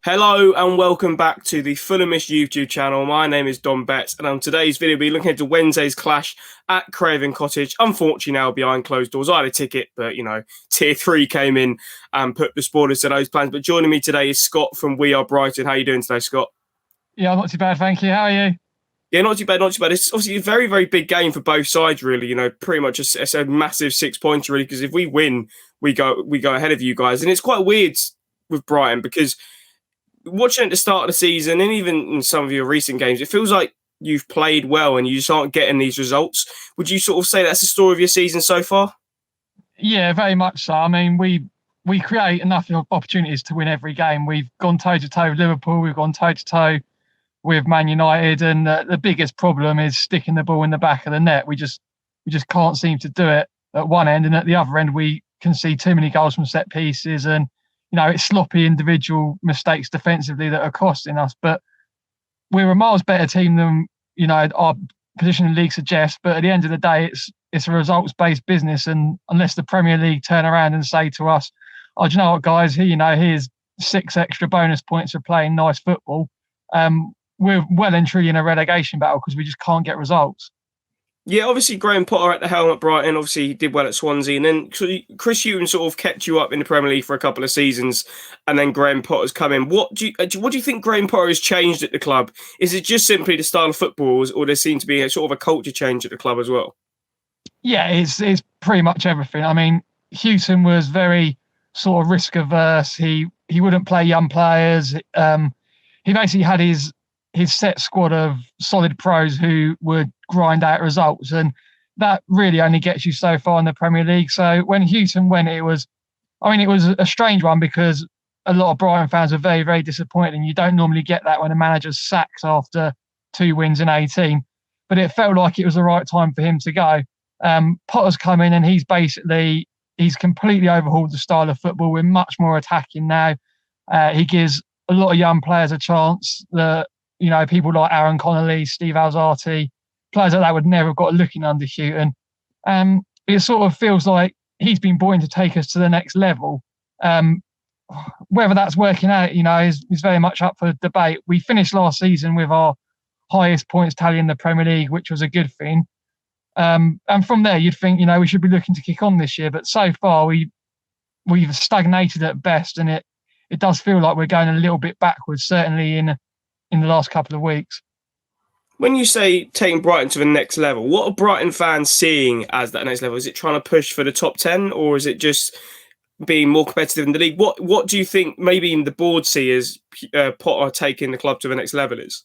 Hello and welcome back to the Fulhamish YouTube channel. My name is Don Betts, and on today's video we'll be looking at Wednesday's clash at Craven Cottage. Unfortunately now behind closed doors. I had a ticket, but Tier 3 came in and put the spoilers to those plans. But joining me today is Scott from We Are Brighton. How are you doing today, Scott? Yeah, not too bad, thank you. How are you? Yeah, not too bad, not too bad. It's obviously a very, very big game for both sides, really. Pretty much it's a massive 6 points, really, because if we win, we go ahead of you guys. And it's quite weird with Brighton because watching at the start of the season and even in some of your recent games, it feels like you've played well and you just aren't getting these results. Would you sort of say that's the story of your season so far? Yeah, very much so. I mean, we create enough opportunities to win every game. We've gone toe to toe with Liverpool. We've gone toe to toe with Man United, and the biggest problem is sticking the ball in the back of the net. We just can't seem to do it at one end, and at the other end, we can see too many goals from set pieces, and it's sloppy individual mistakes defensively that are costing us. But we're a miles better team than our position in the league suggests. But at the end of the day, it's a results-based business, and unless the Premier League turn around and say to us, "Oh, do you know what, guys? Here's 6 extra bonus points for playing nice football," we're well and truly in a relegation battle because we just can't get results. Yeah, obviously Graham Potter at the helm at Brighton. Obviously, he did well at Swansea, and then Chris Hughton sort of kept you up in the Premier League for a couple of seasons, and then Graham Potter's come in. What do you think Graham Potter has changed at the club? Is it just simply the style of football, or there seems to be a sort of a culture change at the club as well? Yeah, it's pretty much everything. I mean, Hughton was very sort of risk averse. He wouldn't play young players. He basically had his set squad of solid pros who would grind out results, and that really only gets you so far in the Premier League. So when Hughton went, it was a strange one because a lot of Brighton fans were very, very disappointed, and you don't normally get that when a manager's sacked after 2 wins in 18. But it felt like it was the right time for him to go. Potter's come in and he's completely overhauled the style of football. We're much more attacking now. He gives a lot of young players a chance. People like Aaron Connolly, Steve Alzati, players like that would never have got a look in under Hughton. It sort of feels like he's been brought in to take us to the next level. Whether that's working out, is very much up for debate. We finished last season with our highest points tally in the Premier League, which was a good thing. And from there, you'd think, we should be looking to kick on this year. But so far, we've stagnated at best, and it does feel like we're going a little bit backwards, certainly in the last couple of weeks. When you say taking Brighton to the next level, what are Brighton fans seeing as that next level? Is it trying to push for the top 10, or is it just being more competitive in the league? What do you think maybe the board see as Potter taking the club to the next level is?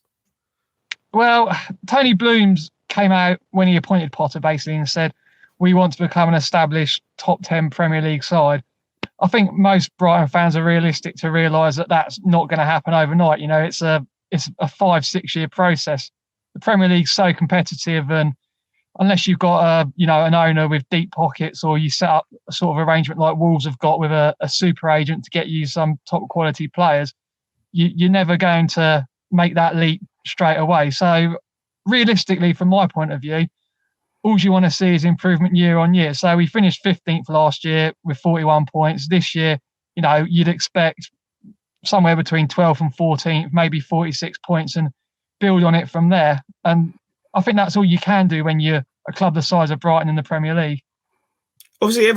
Well, Tony Bloom's came out when he appointed Potter basically and said, "We want to become an established top 10 Premier League side." I think most Brighton fans are realistic to realise that that's not going to happen overnight. It's a 5-6 year process. The Premier League's so competitive, and unless you've got an owner with deep pockets, or you set up a sort of arrangement like Wolves have got with a super agent to get you some top quality players, you're never going to make that leap straight away. So realistically, from my point of view, all you want to see is improvement year on year. So we finished 15th last year with 41 points. This year, you'd expect somewhere between 12th and 14th, maybe 46 points, and build on it from there. And I think that's all you can do when you're a club the size of Brighton in the Premier League. Obviously,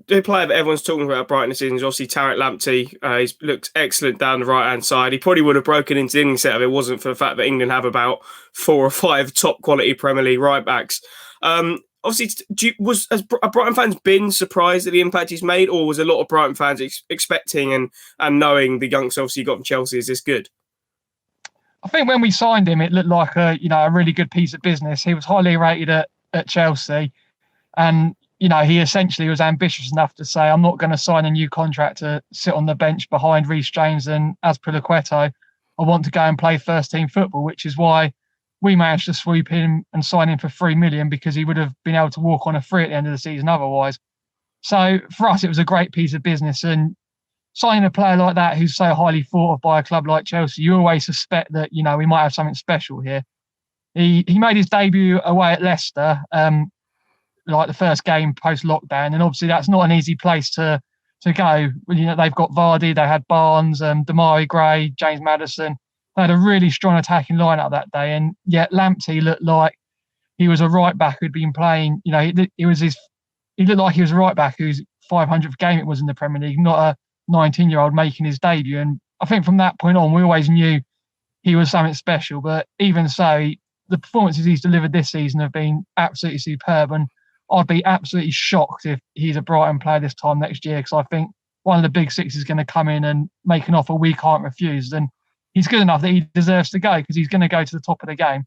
the player that everyone's talking about Brighton this season is obviously Tariq Lamptey. He's looked excellent down the right-hand side. He probably would have broken into the England setup if it wasn't for the fact that England have about 4 or 5 top-quality Premier League right-backs. Obviously, have Brighton fans been surprised at the impact he's made, or was a lot of Brighton fans expecting and knowing the youngster obviously got from Chelsea is this good? I think when we signed him, it looked like a really good piece of business. He was highly rated at Chelsea, and he essentially was ambitious enough to say, "I'm not going to sign a new contract to sit on the bench behind Reece James and Azpilicueta. I want to go and play first team football," which is why we managed to swoop in and sign him for 3 million, because he would have been able to walk on a free at the end of the season otherwise. So for us, it was a great piece of business, and signing a player like that who's so highly thought of by a club like Chelsea, you always suspect that we might have something special here. He made his debut away at Leicester, like the first game post lockdown, and obviously that's not an easy place to to go. They've got Vardy, they had Barnes, Damari Gray, James Maddison. They had a really strong attacking lineup that day, and yet Lamptey looked like he was a right back who'd been playing. He looked like he was a right back whose 500th game it was in the Premier League, not a 19-year-old making his debut. And I think from that point on, we always knew he was something special. But even so, the performances he's delivered this season have been absolutely superb. And I'd be absolutely shocked if he's a Brighton player this time next year, because I think one of the big six is going to come in and make an offer we can't refuse. And he's good enough that he deserves to go, because he's going to go to the top of the game.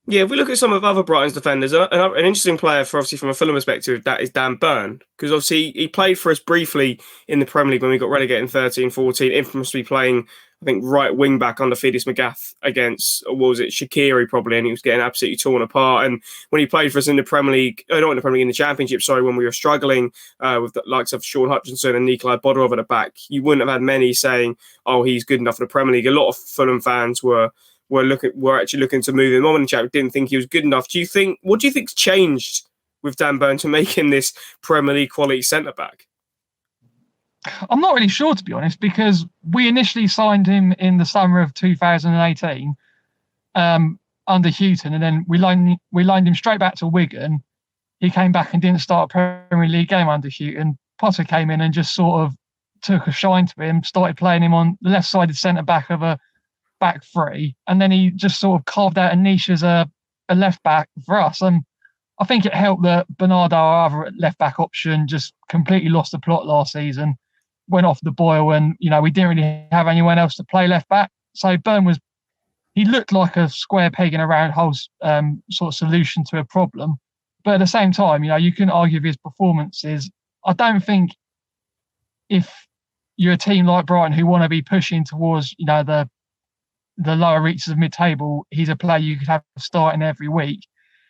Yeah, if we look at some of other Brighton's defenders, an interesting player obviously from a Fulham perspective, that is Dan Burn, because obviously he played for us briefly in the Premier League when we got relegated in 13-14, infamously playing, I think, right wing back under Felix Magath against, what was it, Shaqiri probably, and he was getting absolutely torn apart. And when he played for us in the Premier League, not in the Premier League, in the Championship, when we were struggling with the likes of Sean Hutchinson and Nikolai Bodorov at the back, you wouldn't have had many saying, oh, he's good enough for the Premier League. A lot of Fulham fans were actually looking to move him on, and Jack didn't think he was good enough. What do you think's changed with Dan Burn to make him this Premier League quality centre back? I'm not really sure, to be honest, because we initially signed him in the summer of 2018 under Houghton, and then we loaned him straight back to Wigan. He came back and didn't start a Premier League game under Houghton. Potter came in and just sort of took a shine to him, started playing him on the left-sided centre back of a back three, and then he just sort of carved out a niche as a left back for us. And I think it helped that Bernardo, our other left back option, just completely lost the plot last season, went off the boil, and we didn't really have anyone else to play left back. So Burn he looked like a square peg in a round hole sort of solution to a problem. But at the same time, you couldn't argue with his performances. I don't think, if you're a team like Brighton who want to be pushing towards the lower reaches of mid-table, he's a player you could have starting every week.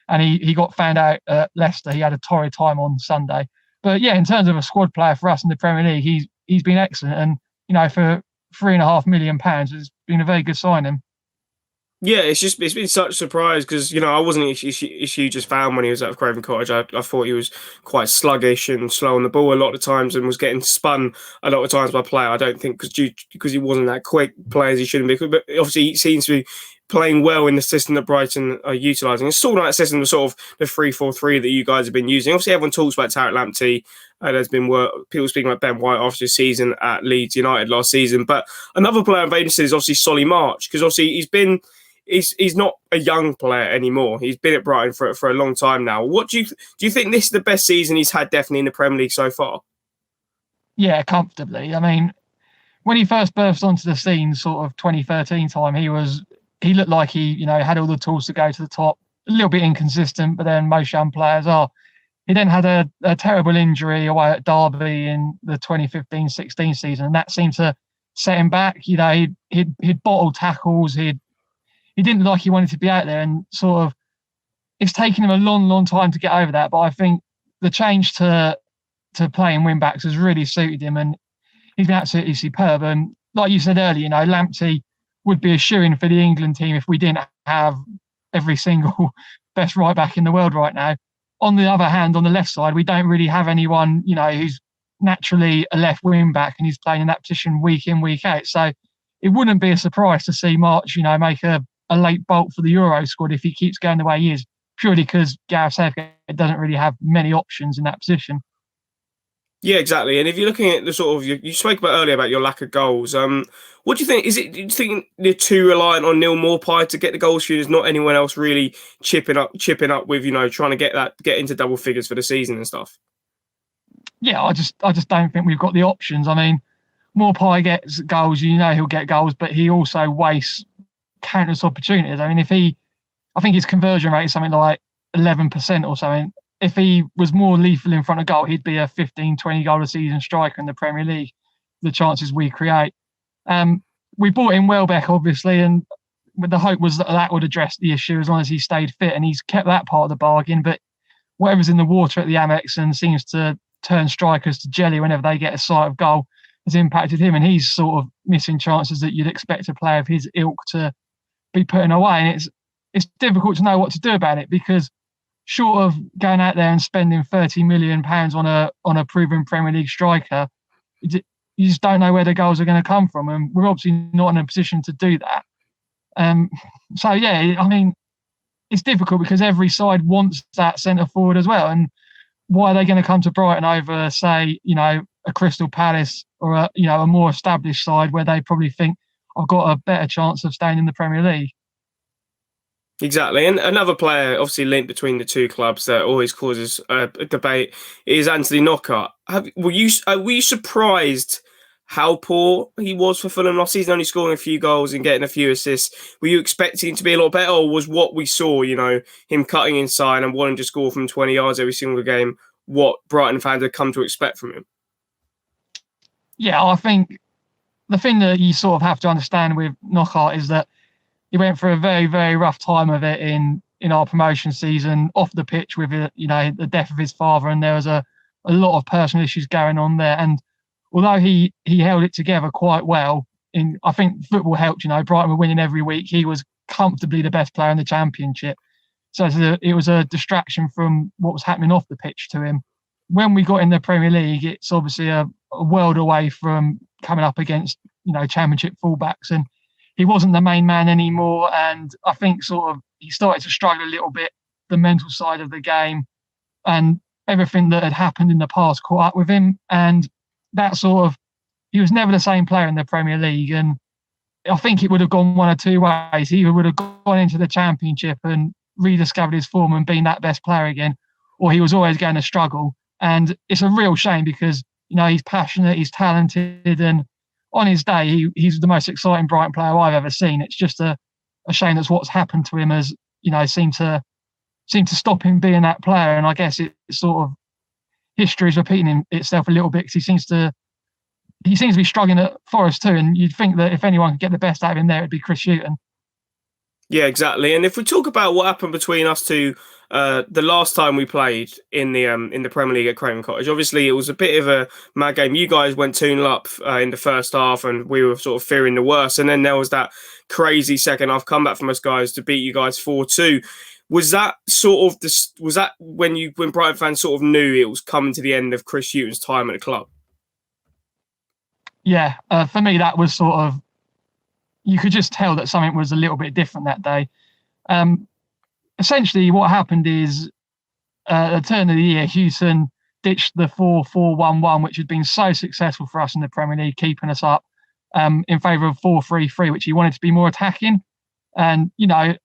And he got found out at Leicester. He had a torrid time on Sunday. But yeah, in terms of a squad player for us in the Premier League, he's been excellent. And for £3.5 million, it's been a very good signing. Yeah, it's been such a surprise, because I wasn't a huge fan when he was at Craven Cottage. I thought he was quite sluggish and slow on the ball a lot of times, and was getting spun a lot of times by play. I don't think because he wasn't that quick player as he shouldn't be. But obviously he seems to be playing well in the system that Brighton are utilising. It's sort of like that system, the sort of the 3-4-3 that you guys have been using. Obviously everyone talks about Tariq Lamptey. There's been people speaking about Ben White after his season at Leeds United last season. But another player in vacancy is obviously Solly March, because obviously he's not a young player anymore. He's been at Brighton for a long time now. What do you think this is the best season he's had definitely in the Premier League so far? Yeah, comfortably. I mean, when he first burst onto the scene, sort of 2013 time, he looked like he had all the tools to go to the top. A little bit inconsistent, but then most young players are. He then had a terrible injury away at Derby in the 2015-16 season, and that seemed to set him back. He'd bottled tackles. He didn't look like he wanted to be out there, and sort of it's taken him a long, long time to get over that. But I think the change to playing wing backs has really suited him, and he's been absolutely superb. And like you said earlier, Lamptey would be a shoo-in for the England team if we didn't have every single best right back in the world right now. On the other hand, on the left side, we don't really have anyone, who's naturally a left wing back and he's playing in that position week in, week out. So it wouldn't be a surprise to see March, make a late bolt for the Euro squad if he keeps going the way he is, purely because Gareth Southgate doesn't really have many options in that position. Yeah, exactly. And if you're looking at the sort of, you spoke about earlier about your lack of goals. What do you think? Do you think you're too reliant on Neil Maupay to get the goals for you? There's not anyone else really chipping up with, trying to get into double figures for the season and stuff? Yeah, I just don't think we've got the options. I mean, Maupay gets goals, he'll get goals, but he also wastes countless opportunities. I mean, I think his conversion rate is something like 11% or something. If he was more lethal in front of goal, he'd be a 15, 20 goal a season striker in the Premier League, the chances we create. We bought in Welbeck, obviously, and the hope was that would address the issue as long as he stayed fit, and he's kept that part of the bargain. But whatever's in the water at the Amex and seems to turn strikers to jelly whenever they get a sight of goal has impacted him, and he's sort of missing chances that you'd expect a player of his ilk to be putting away. And it's difficult to know what to do about it, because short of going out there and spending £30 million on a proven Premier League striker, You just don't know where the goals are going to come from, and we're obviously not in a position to do that. So yeah, I mean, it's difficult because every side wants that centre forward as well, and why are they going to come to Brighton over, say, a Crystal Palace or a more established side where they probably think I've got a better chance of staying in the Premier League? Exactly, and another player obviously linked between the two clubs that always causes a debate is Anthony Knockaert. Were you surprised how poor he was for Fulham last season, only scoring a few goals and getting a few assists? Were you expecting him to be a lot better, or was what we saw, him cutting inside and wanting to score from 20 yards every single game, what Brighton fans had come to expect from him? Yeah, I think the thing that you sort of have to understand with Knockaert is that he went through a very, very rough time of it in our promotion season, off the pitch with the death of his father, and there was a lot of personal issues going on there. And although he held it together quite well, I think football helped. Brighton were winning every week. He was comfortably the best player in the Championship, so it was a distraction from what was happening off the pitch to him. When we got in the Premier League, it's obviously a world away from coming up against Championship fullbacks, and he wasn't the main man anymore, and I think sort of he started to struggle a little bit, the mental side of the game, and everything that had happened in the past caught up with him, and that sort of, he was never the same player in the Premier League, and I think it would have gone one or two ways. He either would have gone into the Championship and rediscovered his form and been that best player again, or he was always going to struggle, and it's a real shame because he's passionate, he's talented, and on his day, he's the most exciting Brighton player I've ever seen. It's just a shame that's what's happened to him has, seemed to stop him being that player. And I guess it's sort of, history is repeating itself a little bit because he seems to be struggling at Forest too. And you'd think that if anyone could get the best out of him there, it'd be Chris Hughton. Yeah, exactly. And if we talk about what happened between us two, the last time we played in the Premier League at Craven Cottage, obviously it was a bit of a mad game. You guys went 2-0 up in the first half, and we were sort of fearing the worst. And then there was that crazy second half comeback from us guys to beat you guys 4-2. Was that sort of when Brighton fans sort of knew it was coming to the end of Chris Hughton's time at the club? Yeah, for me that was sort of, you could just tell that something was a little bit different that day. Essentially, what happened is at the turn of the year, Hughton ditched the 4-4-1-1, which had been so successful for us in the Premier League, keeping us up, in favour of 4-3-3, which he wanted to be more attacking. And,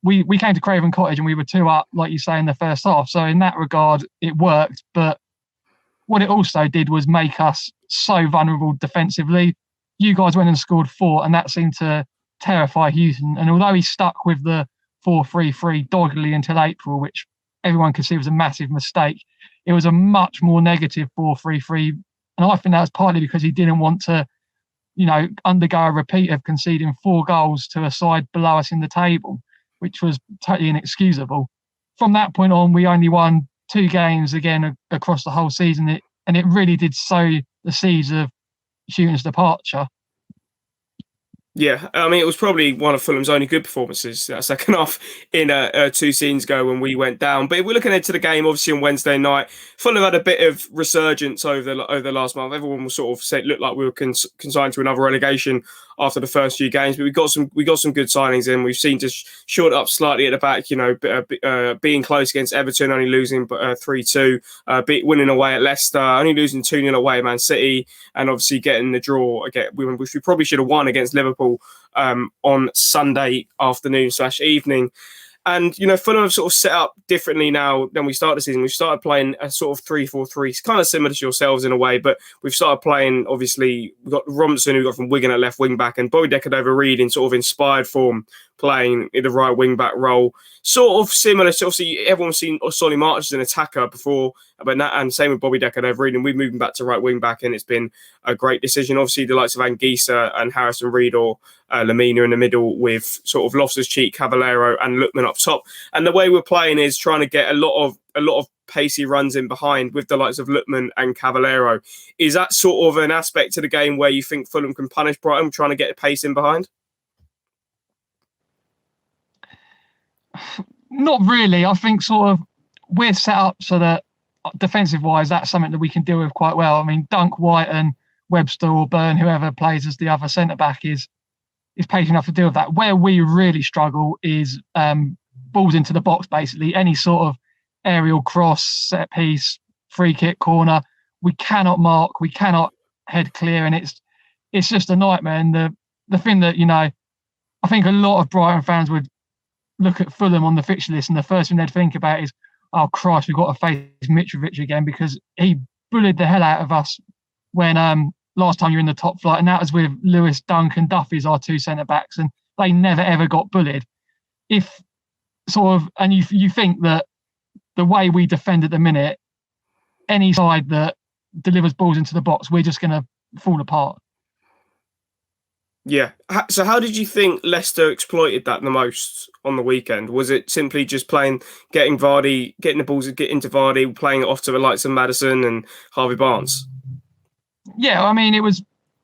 we came to Craven Cottage and we were 2 up, like you say, in the first half. So in that regard, it worked. But what it also did was make us so vulnerable defensively. You guys went and scored 4, and that seemed to terrify Hughton. And although he stuck with the 4-3-3 doggedly until April, which everyone could see was a massive mistake, it was a much more negative 4-3-3. And I think that was partly because he didn't want to, undergo a repeat of conceding 4 goals to a side below us in the table, which was totally inexcusable. From that point on, we only won 2 games again across the whole season, and it really did sow the seeds of Hughton's departure. Yeah, I mean, it was probably one of Fulham's only good performances that second half in 2 seasons ago when we went down. But if we're looking ahead to the game, obviously on Wednesday night, Fulham had a bit of resurgence over the last month. Everyone was sort of said looked like we were consigned to another relegation after the first few games, but we got some good signings in. We've seen to short up slightly at the back, being close against Everton, only losing 3-2, winning away at Leicester, only losing 2-0 away at Man City, and obviously getting the draw again, which we probably should have won against Liverpool on Sunday afternoon/evening. And, Fulham have sort of set up differently now than we started the season. We've started playing a sort of 3-4-3, kind of similar to yourselves in a way, but we've started playing, obviously, we've got Robinson, who got from Wigan at left wing back, and Bobby Decordova-Reid in sort of inspired form, playing in the right wing back role. Sort of similar to, obviously, everyone's seen Solly March as an attacker before, and same with Bobby Decordova-Reid, and we've moved him back to right wing back, and it's been a great decision. Obviously, the likes of Anguissa and Harrison Reed or Lamina in the middle, with sort of Loftus-Cheek, Cavallero, and Lookman up top. And the way we're playing is trying to get a lot of pacey runs in behind with the likes of Lookman and Cavallero. Is that sort of an aspect to the game where you think Fulham can punish Brighton, trying to get a pace in behind? Not really. I think sort of we're set up so that defensive-wise, that's something that we can deal with quite well. I mean, Dunk, White and Webster or Byrne, whoever plays as the other centre back, is patient enough to deal with that. Where we really struggle is balls into the box. Basically, any sort of aerial cross, set piece, free kick, corner, we cannot mark, we cannot head clear, and it's just a nightmare. And the thing that, I think a lot of Brighton fans would look at Fulham on the fixture list, and the first thing they'd think about is, oh Christ, we've got to face Mitrovic again, because he bullied the hell out of us when last time you were in the top flight, and that was with Lewis, Dunk and Duffy's our two centre backs, and they never ever got bullied. If sort of, and you think that the way we defend at the minute, any side that delivers balls into the box, we're just going to fall apart. Yeah. So how did you think Leicester exploited that the most on the weekend? Was it simply just getting Vardy, getting the balls into Vardy, playing it off to the likes of Maddison and Harvey Barnes? Yeah, I mean,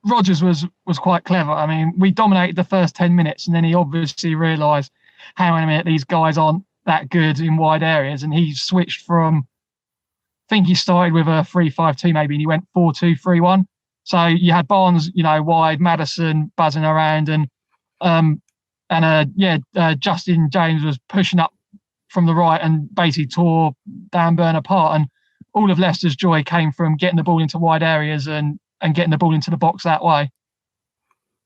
Rodgers was quite clever. I mean, we dominated the first 10 minutes, and then he obviously realised, hang on a minute, these guys aren't that good in wide areas, and he switched from, I think he started with a 3-5-2 maybe, and he went 4-2-3-1. So you had Barnes, wide, Maddison buzzing around, and Justin James was pushing up from the right and basically tore Dan Burn apart. And all of Leicester's joy came from getting the ball into wide areas and getting the ball into the box that way.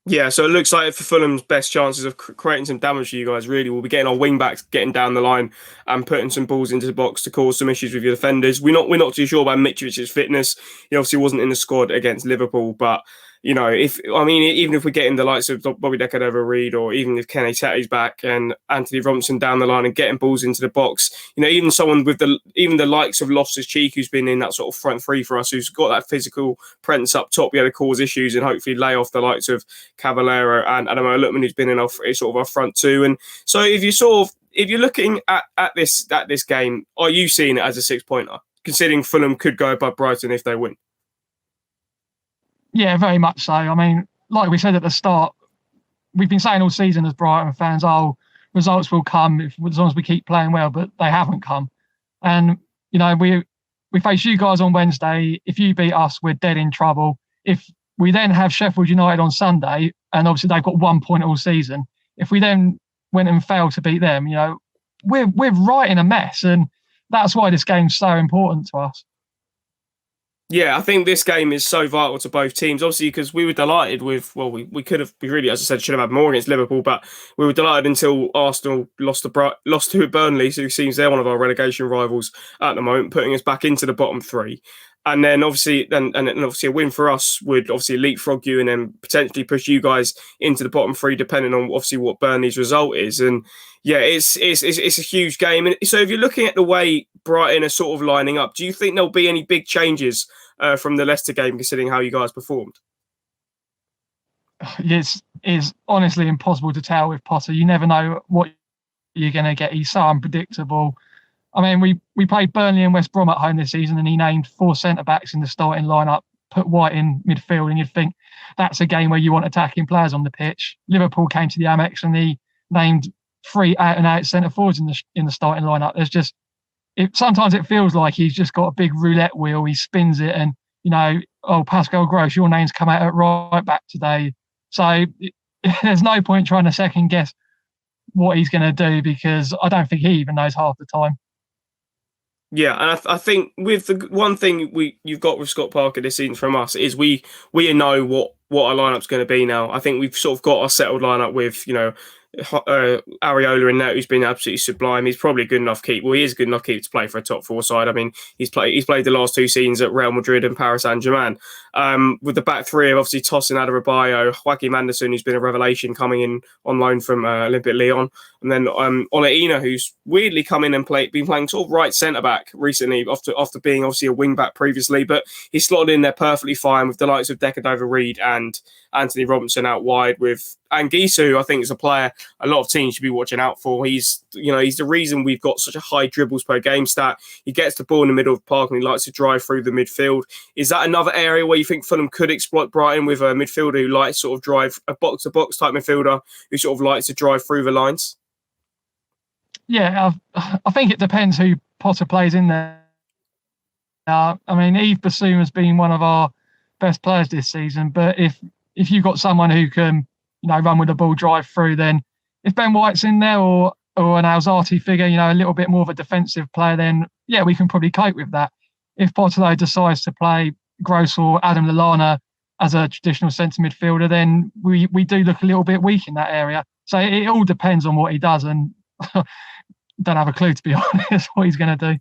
Yeah, so it looks like for Fulham's best chances of creating some damage for you guys, really, will be getting our wing backs getting down the line and putting some balls into the box to cause some issues with your defenders. We're not too sure about Mitrovic's fitness. He obviously wasn't in the squad against Liverpool, but even if we're getting the likes of Bobby Decordova-Reid, or even if Kenny Tetty's back and Anthony Robinson down the line and getting balls into the box, even someone with the likes of Loftus-Cheek, who's been in that sort of front three for us, who's got that physical presence up top, to cause issues and hopefully lay off the likes of Cavallero and Adamo Lutman, who's been in our front two. And so if you're looking at this game, are you seeing it as a 6-pointer, considering Fulham could go above Brighton if they win? Yeah, very much so. I mean, like we said at the start, we've been saying all season as Brighton fans, results will come as long as we keep playing well, but they haven't come. And, we face you guys on Wednesday. If you beat us, we're dead in trouble. If we then have Sheffield United on Sunday, and obviously they've got 1 point all season, if we then went and failed to beat them, we're right in a mess. And that's why this game's so important to us. Yeah, I think this game is so vital to both teams, obviously, because we were delighted with, we really, as I said, should have had more against Liverpool, but we were delighted until Arsenal lost to Burnley, so it seems they're one of our relegation rivals at the moment, putting us back into the bottom three. And then obviously a win for us would obviously leapfrog you and then potentially push you guys into the bottom three, depending on obviously what Burnley's result is. And yeah, it's a huge game. And so if you're looking at the way Brighton are sort of lining up, do you think there'll be any big changes from the Leicester game, considering how you guys performed? It's honestly impossible to tell with Potter. You never know what you're going to get. He's so unpredictable. I mean, we played Burnley and West Brom at home this season, and he named 4 centre-backs in the starting lineup, put White in midfield, and you'd think that's a game where you want attacking players on the pitch. Liverpool came to the Amex and he named 3 out-and-out centre-forwards in the starting lineup. Sometimes it feels like he's just got a big roulette wheel. He spins it and, Pascal Gross, your name's come out at right back today. So there's no point trying to second guess what he's going to do, because I don't think he even knows half the time. Yeah, and I think with the one thing you've got with Scott Parker this season from us is we know what our lineup's going to be now. I think we've sort of got our settled lineup with Areola in there, who's been absolutely sublime. He's probably good enough keeper. Well, he is good enough keeper to play for a top 4 side. I mean, he's played the last 2 seasons at Real Madrid and Paris Saint-Germain. With the back three of obviously Tosin Adarabioyo, Joaquin Anderson, who's been a revelation coming in on loan from Olympique Lyon, and then Ole Ina, who's weirdly come in and been playing sort of right centre back recently after being obviously a wing back previously, but he's slotted in there perfectly fine with the likes of Decordova-Reid and Anthony Robinson out wide, with Anguissa, who I think is a player a lot of teams should be watching out for. He's the reason we've got such a high dribbles per game stat. He gets the ball in the middle of the park and he likes to drive through the midfield. Is that another area where you think Fulham could exploit Brighton, with a midfielder who likes sort of drive, a box-to-box type midfielder who sort of likes to drive through the lines? Yeah, I think it depends who Potter plays in there. I mean, Yves Bassoum has been one of our best players this season. But if you've got someone who can, run with the ball, drive through, then if Ben White's in there or an Alzati figure, a little bit more of a defensive player, then yeah, we can probably cope with that. If Portillo decides to play Gross or Adam Lallana as a traditional centre midfielder, then we do look a little bit weak in that area. So it all depends on what he does, and don't have a clue, to be honest, what he's going to do.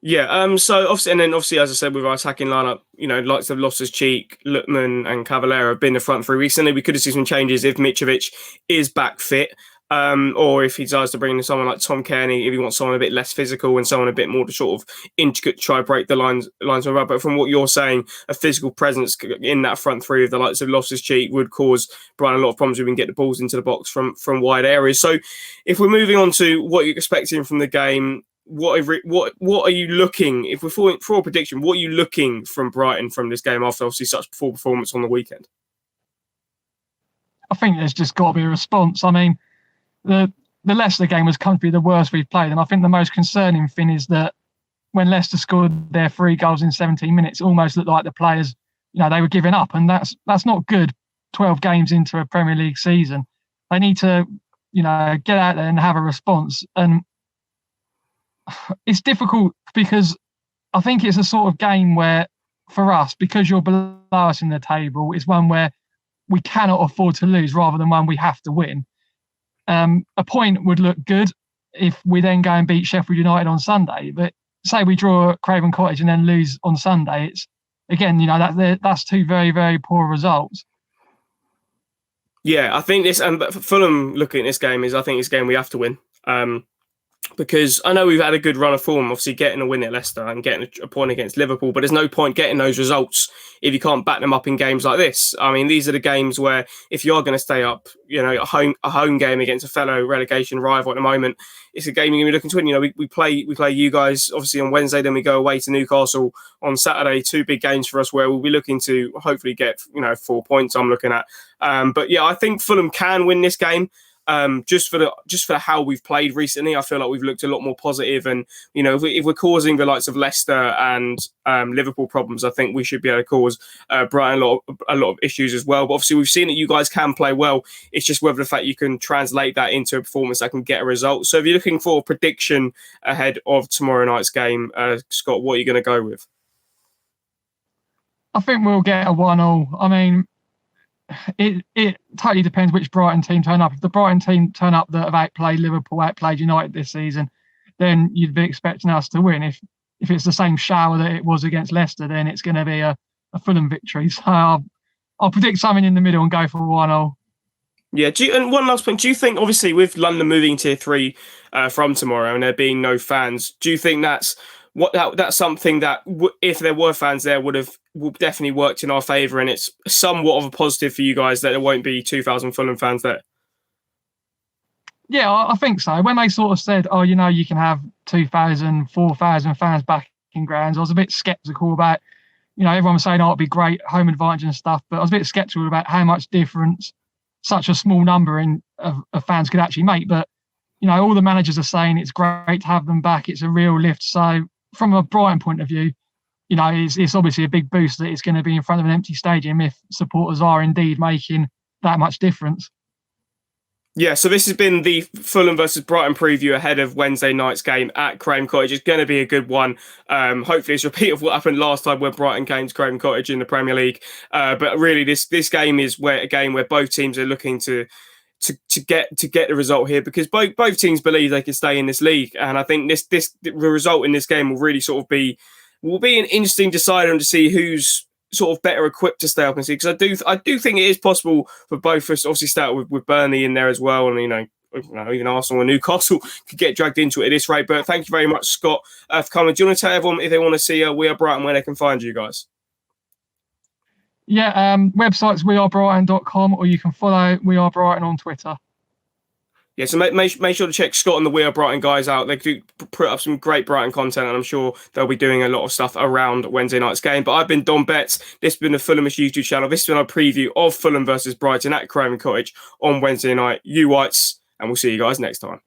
Yeah, so obviously, as I said, with our attacking lineup, likes of Loftus-Cheek, Lookman and Cavallero have been the front three recently. We could have seen some changes if Mitrovic is back fit, or if he decides to bring in someone like Tom Kearney, if he wants someone a bit less physical and someone a bit more to sort of intricate, try to break the lines of rubber. But from what you're saying, a physical presence in that front three of the likes of Loftus-Cheek would cause Brighton a lot of problems if we can get the balls into the box from wide areas. So if we're moving on to what you're expecting from the game, what are you looking, if we're for a prediction, what are you looking from Brighton from this game after obviously such poor performance on the weekend? I think there's just got to be a response. I mean, the Leicester game was comfortably the worst we've played, and I think the most concerning thing is that when Leicester scored their 3 goals in 17 minutes, it almost looked like the players, they were giving up, and that's not good 12 games into a Premier League season. They need to, get out there and have a response. And it's difficult because I think it's a sort of game where, for us, because you're below us in the table, it's one where we cannot afford to lose rather than one we have to win. A point would look good if we then go and beat Sheffield United on Sunday. But say we draw at Craven Cottage and then lose on Sunday, it's again, that's 2 very, very poor results. Yeah, I think this, and Fulham looking at this game I think it's a game we have to win. Because I know we've had a good run of form, obviously getting a win at Leicester and getting a point against Liverpool, but there's no point getting those results if you can't back them up in games like this. I mean, these are the games where if you are going to stay up, a home game against a fellow relegation rival at the moment, it's a game you're going to be looking to win. We play you guys obviously on Wednesday, then we go away to Newcastle on Saturday. 2 big games for us where we'll be looking to hopefully get 4 points. I'm looking at, but yeah, I think Fulham can win this game. Just for how we've played recently, I feel like we've looked a lot more positive, and if we're causing the likes of Leicester and Liverpool problems, I think we should be able to cause Brighton a lot of issues as well. But obviously, we've seen that you guys can play well. It's just whether the fact you can translate that into a performance that can get a result. So, if you're looking for a prediction ahead of tomorrow night's game, Scott, what are you going to go with? I think we'll get a 1-1. I mean, it totally depends which Brighton team turn up. If the Brighton team turn up that have outplayed Liverpool, outplayed United this season, then you'd be expecting us to win. If it's the same shower that it was against Leicester, then it's going to be a Fulham victory. So I'll predict something in the middle and go for 1-1. Yeah. And one last point, do you think, obviously with London moving Tier 3 from tomorrow and there being no fans, do you think that's something that if there were fans there would definitely worked in our favour, and it's somewhat of a positive for you guys that there won't be 2,000 Fulham fans there? Yeah, I think so. When they sort of said, you can have 2,000, 4,000 fans back in grounds, I was a bit sceptical about, everyone was saying, it'd be great, home advantage and stuff, but I was a bit sceptical about how much difference such a small number of fans could actually make. But, all the managers are saying it's great to have them back. It's a real lift. So from a Brighton point of view, it's obviously a big boost that it's going to be in front of an empty stadium if supporters are indeed making that much difference. Yeah, so this has been the Fulham versus Brighton preview ahead of Wednesday night's game at Craven Cottage. It's going to be a good one. Hopefully it's a repeat of what happened last time when Brighton came to Craven Cottage in the Premier League. But really, this game is a game where both teams are looking to get the result here, because both teams believe they can stay in this league, and I think the result in this game will really sort of be an interesting decider and to see who's sort of better equipped to stay up and see. Because I do think it is possible for both of us. Obviously, start with Burnley in there as well, and even Arsenal and Newcastle could get dragged into it at this rate. But thank you very much, Scott, for coming. Do you want to tell everyone if they want to see We Are Brighton where they can find you guys? Yeah, website's wearebrighton.com, or you can follow We Are Brighton on Twitter. Yeah, so make sure to check Scott and the We Are Brighton guys out. They do put up some great Brighton content, and I'm sure they'll be doing a lot of stuff around Wednesday night's game. But I've been Don Betts. This has been the Fulhamish YouTube channel. This has been our preview of Fulham versus Brighton at Craven Cottage on Wednesday night. You Whites, and we'll see you guys next time.